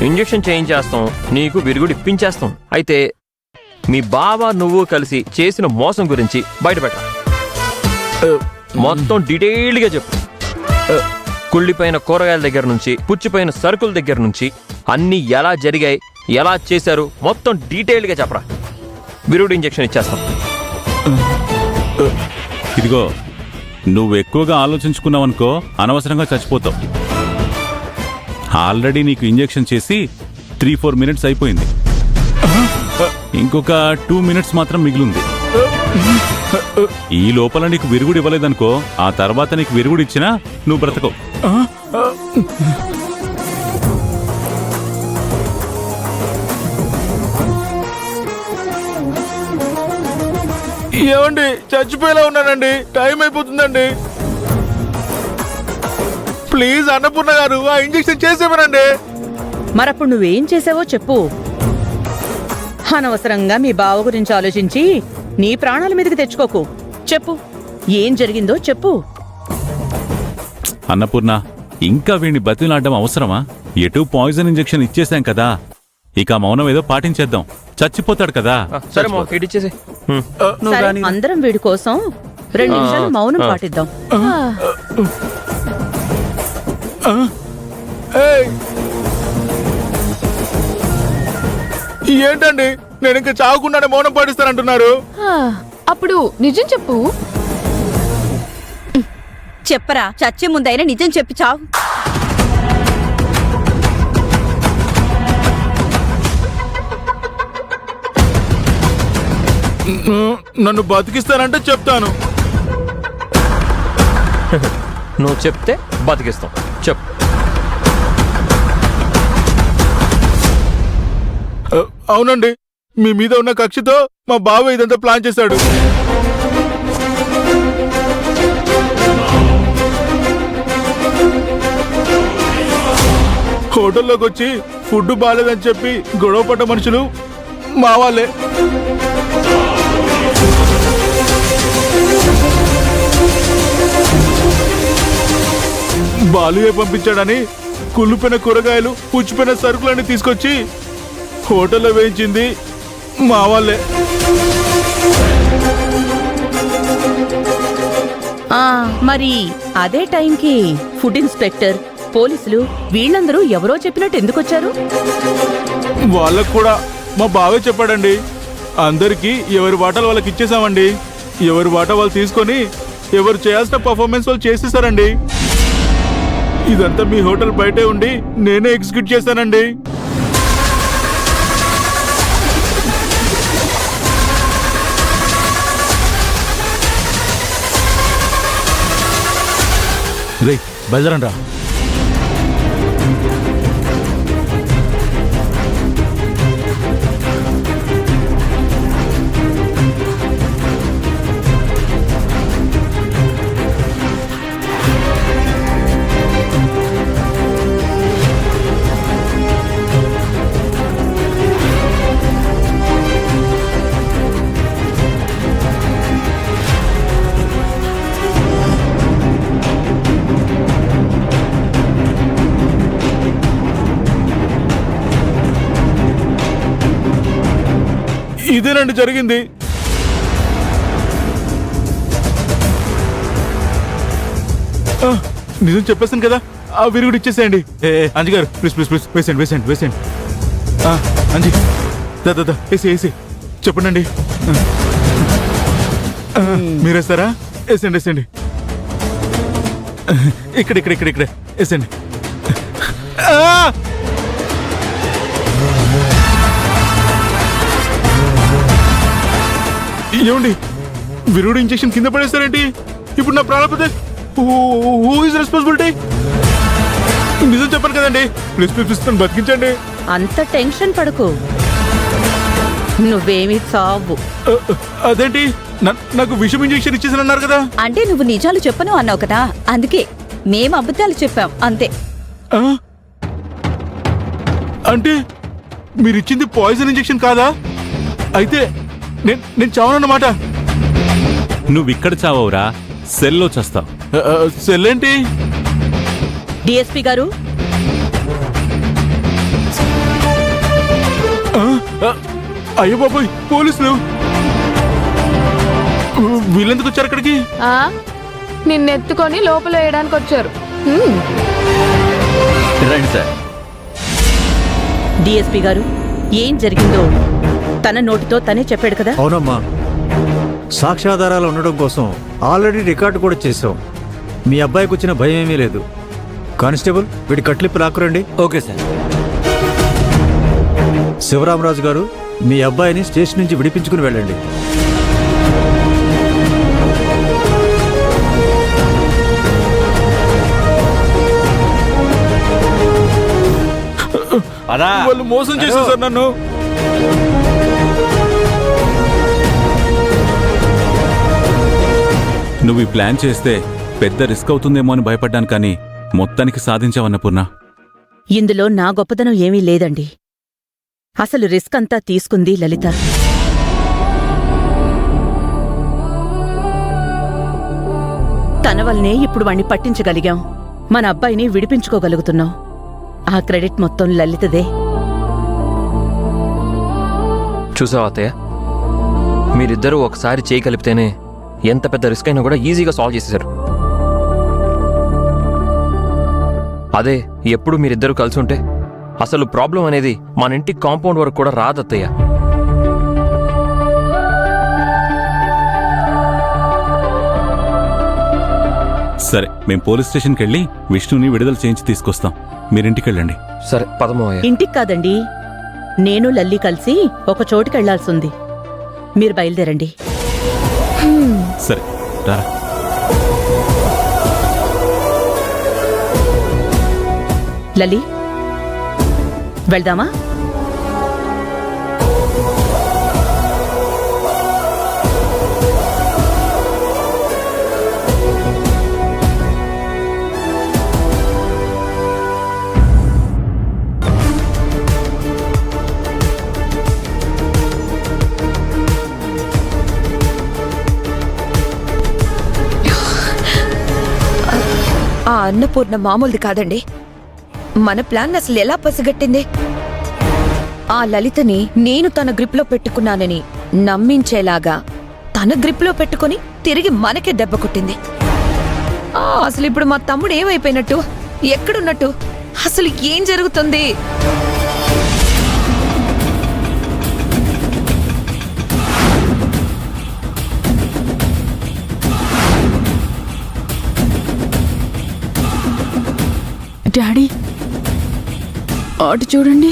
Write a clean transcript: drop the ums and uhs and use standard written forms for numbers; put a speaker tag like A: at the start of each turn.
A: Injection చేయించేస్తాం, నీకు విరుగుడు ఇప్పించేస్తాం. అయితే మీ బావ నువ్వు కలిసి చేసిన మోసం గురించి బయటపెట్ట. మొత్తం డీటెయిల్డ్గా చెప్పు. కుళ్ళిపోయిన కూరగాయల దగ్గర నుంచి, పుచ్చిపోయిన సరుకుల దగ్గర నుంచి అన్నీ ఎలా జరిగాయి, ఎలా చేశారు, మొత్తం డీటెయిల్డ్గా చెప్పరా. విరుగుడు ఇంజెక్షన్ ఇచ్చేస్తాం.
B: ఇదిగో, నువ్వు ఎక్కువగా ఆలోచించుకున్నావనుకో అనవసరంగా చచ్చిపోతావు. ఆల్రెడీ నీకు ఇంజెక్షన్ చేసి 3-4 మినిట్స్ అయిపోయింది. ఇంకొక 2 మినిట్స్ మాత్రం మిగిలింది. ఈ లోపల నీకు విరుగుడు ఇవ్వలేదనుకో, ఆ తర్వాత నీకు విరుగుడు ఇచ్చినా నువ్వు బ్రతకవు.
C: ఏమండి, చచ్చిపోయేలా ఉన్నానండి, టైం అయిపోతుందండి. ప్లీజ్ అన్నపూర్ణ గారు, ఆ ఇంజెక్షన్ చేసేమనండి.
D: మరప్పుడు నువ్వేం చేసావో చెప్పు. అనవసరంగా మీ బావ గురించి ఆలోచించి నీ ప్రాణాల మీదకి తెచ్చుకోకు. చెప్పు, ఏం జరిగిందో చెప్పు.
B: అన్నపూర్ణ, ఇంకా వీడిని బతిలాడడం అవసరమా? ఎటు పాయిజన్ ఇంజెక్షన్ ఇచ్చేసాం కదా, ఇక మౌనం ఏదో పాటించేద్దాం. చచ్చిపోతాడు కదా.
A: సరే ఇచ్చేసి
D: సరే, అందరం వీడి కోసం 2 నిమిషాలు మౌనం పాటిద్దాం.
C: ఏంటండి, నేను ఇంకా చావకుండానే మౌనం పాటిస్తానంటున్నారు?
E: అప్పుడు నిజం చెప్పు.
F: చెప్పరా, చచ్చే ముందైనా నిజం చెప్పి చావు.
C: నన్ను బతికిస్తానంటే చెప్తాను.
A: నువ్వు చెప్తే బతికిస్తాం. చెప్పు.
C: అవునండి, మీ మీద ఉన్న కక్షతో మా బావ ఇదంతా ప్లాన్ చేశాడు. హోటల్లోకి వచ్చి ఫుడ్ బాగాలేదని చెప్పి గొడవ పడ్డ మనుషులు మా వాళ్ళే. బాలుయే పంపించాడని కుళ్ళిపోయిన కూరగాయలు, పుచ్చిపోయిన సరుకులన్నీ తీసుకొచ్చి హోటల్లో వేయించింది మా వాళ్ళే.
D: మరి అదే టైంకి ఫుడ్ ఇన్స్పెక్టర్, పోలీసులు వీళ్ళందరూ ఎవరో చెప్పినట్టు ఎందుకొచ్చారు?
C: వాళ్ళకు కూడా మా బావే చెప్పాడండి. అందరికీ ఎవరి వాటాలు వాళ్ళకి ఇచ్చేసామండి. ఎవరి వాటా వాళ్ళు తీసుకొని ఎవరు చేయాల్సిన పర్ఫార్మెన్స్ వాళ్ళు చేసేసారండి. ఇదంతా మీ హోటల్ బయటే ఉండి నేనే ఎగ్జిక్యూట్ చేశానండి.
G: రే, బయలుదేరండి రా.
C: ఇదేనండి జరిగింది. నిజం చెప్పేసాను కదా, ఆ విరుగుడు ఇచ్చేసేయండి. అంజి గారు, ప్లీజ్ ప్లీజ్ ప్లీజ్ వేసేయండి వేసేయండి వేసేయండి. అంజి, దా వేసి వేసి చెప్పండి. మీరేస్తారా? వేసేయండి వేసేయండి. ఇక్కడ ఇక్కడ ఇక్కడ ఇక్కడ వేసేయండి. ఏమండి, విరుగుడు ఇంజెక్షన్ కింద పడేస్తారేంటి? ఇప్పుడు నా ప్రాణపతి హూ ఇస్ రెస్పాన్సిబిలిటీ? నిజం చెప్పాను కదండి, ప్లీజ్ ప్లీజ్ ప్లీజ్ నన్ను బతికించండి.
D: అంత టెన్షన్ పడకు, నువ్వేమీ చావు.
C: అదేంటి, నాకు విషం ఇంజెక్షన్ ఇచ్చేసానన్నారు కదా?
F: అంటే నువ్వు నిజాలు చెప్పను అన్నావు కదా, అందుకే మేము అబద్ధాలు చెప్పాం అంతే.
C: అంటే మీరిచ్చింది పాయిజన్ ఇంజెక్షన్ కాదా? అయితే నేను చావనన్నమాట.
B: నువ్విక్కడ చావవురా, సెల్లో చస్తావు.
C: సెల్ ఏంటి?
D: డిఎస్పీ గారు,
C: అయ్యో బాబోయ్, పోలీసులు! వీళ్ళెందుకు వచ్చారు ఇక్కడికి?
E: నిన్నెత్తుకొని లోపల వేయడానికి వచ్చారు.
A: రండి సార్.
D: డిఎస్పీ గారు, ఏం జరిగిందో తన నోటితో తనే చెప్పాడు కదా.
H: అవునమ్మా, సాక్ష్యాధారాలు ఉండడం కోసం ఆల్రెడీ రికార్డు కూడా చేసాం. మీ అబ్బాయికి వచ్చిన భయం ఏమీ లేదు. కానిస్టేబుల్, వీడి కట్లిప్పి లాక్కురండి.
A: Okay sir.
H: శివరామరాజు గారు, మీ అబ్బాయిని స్టేషన్ నుంచి విడిపించుకుని వెళ్ళండి.
C: వాళ్ళు మోసం చేసేసారు నన్ను.
B: నువ్వు ఈ ప్లాన్ చేస్తే పెద్ద రిస్క్ అవుతుందేమో అని భయపడ్డాను, కానీ మొత్తానికి సాధించావన్నపూర్ణ.
D: ఇందులో నా గొప్పదనం ఏమీ లేదండి. అసలు రిస్క్ అంతా తీసుకుంది లలిత. తన వల్లనే ఇప్పుడు వాణ్ణి పట్టించగలిగాం. మన అబ్బాయిని విడిపించుకోగలుగుతున్నాం. ఆ క్రెడిట్ మొత్తం లలితదే.
A: చూసావా అత్తయ్య, మీరిద్దరూ ఒకసారి చేయి కలిపితేనే ఎంత పెద్ద రిస్క్ అయినా కూడా ఈజీగా సాల్వ్ చేసేశారు. అదే ఎప్పుడు మీరిద్దరూ కలిసి ఉంటే అసలు ప్రాబ్లం అనేది మన ఇంటి కాంపౌండ్ వరకు కూడా రాదత్తయ్య.
B: సరే, మేం పోలీస్ స్టేషన్కి వెళ్ళి విష్ణుని విడుదల చేయించి తీసుకొస్తాం. మీరింటికి వెళ్ళండి.
A: సరే పదమోయ్య.
D: ఇంటికి కాదండి, నేను లల్లి కలిసి ఒక చోటుకెళ్లాల్సింది. మీరు బయలుదేరండి.
B: సరే రారా.
D: లలి, వెళ్దామా?
F: ఆ అన్నపూర్ణ మామూలుది కాదండి. మన ప్లాన్ అసలు ఎలా పసిగట్టింది? ఆ లలితని నేను తన గ్రిప్లో పెట్టుకున్నానని నమ్మించేలాగా తన గ్రిప్లో పెట్టుకుని తిరిగి మనకే దెబ్బ కొట్టింది. అసలు ఇప్పుడు మా తమ్ముడు ఏమైపోయినట్టు? ఎక్కడున్నట్టు? అసలు ఏం జరుగుతుంది?
E: డాడీ, అటు చూడండి.